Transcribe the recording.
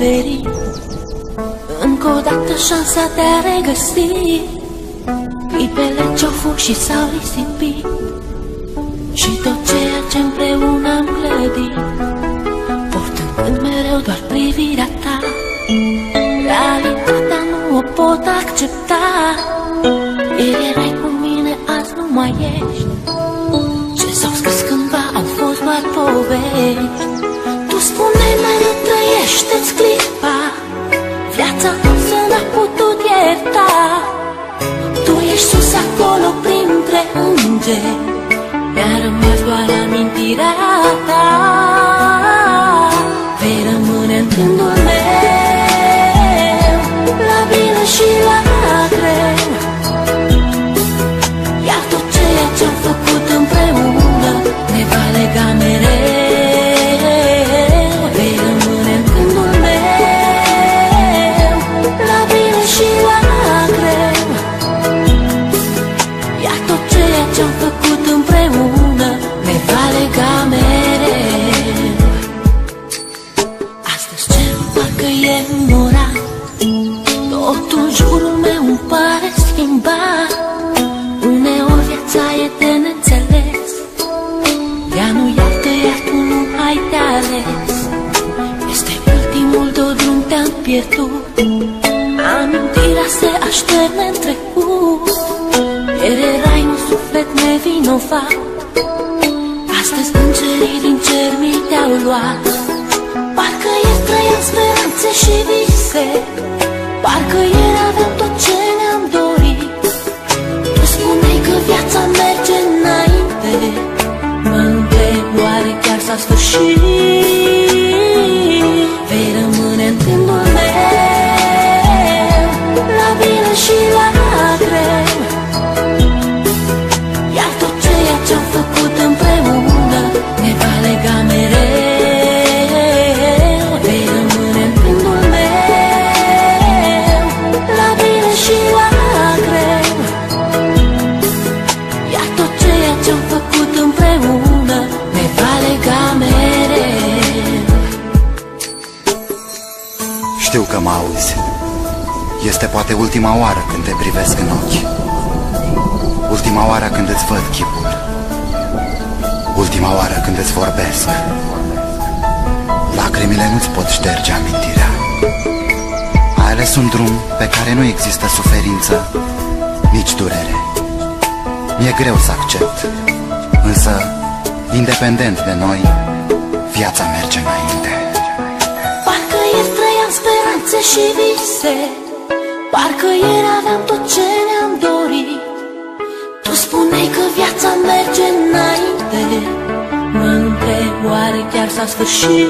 diferit. Încă o dată șansa de a regăsi clipele ce-au fost și s-au risipit, și tot ceea ce împreună am clădit, portând mereu doar privirea ta. Realitatea nu o pot accepta. Ieri erai cu mine, azi nu mai ești. Ce s-au scris cândva au fost doar povești. Tu spuneai mereu trăiește-ți clipa, viața însă n-a putut ierta. Tu ești sus acolo printre îngeri, mi-a rămas doar amintirea ta. Vei rămâne în gândul meu, la bine și la greu. Iar tot ceea ce-am făcut împreună ne va lega mereu. Vei rămâne în gândul meu, la bine și la greu. Iar tot ceea ce-am făcut împreună ne va lega mereu. Astăzi cerul parcă e înnorat, totul în jurul meu îmi pare schimbat. Uneori viața e de neînțeles, ea nu iartă, iar tu nu ai de ales. Este ultimul de drum, te-am pierdut, amintirea se așterne în trecut. Ieri erai un suflet nevinovat, astăzi îngerii din cer mi te-au luat. Parcă ieri trăiam speranțe și vise, parcă ieri aveam tot ce ne-am dorit. Tu spuneai că viața merge înainte, mă întreb oare chiar s-a sfârșit. Vei rămâne în gândul meu, la bine și la greu. Iar tot ceea ce-am făcut împreună ne va lega mereu. Vei rămâne în gândul meu, la bine și la greu. Iar tot ceea ce-am făcut împreună ne va lega mereu. Știu că mă auzi. Este poate ultima oară când te privesc în ochi, ultima oară când îți văd chipul, ultima oară când îți vorbesc. Lacrimile nu-ți pot șterge amintirea. Ai ales un drum pe care nu există suferință, nici durere. Mi-e greu să accept, însă, independent de noi, viața merge înainte. Parcă ieri trăiam speranțe și vise, parcă ieri aveam tot ce ne-am dorit. Tu spuneai că viața merge înainte, mă întreb oare chiar s-a sfârșit.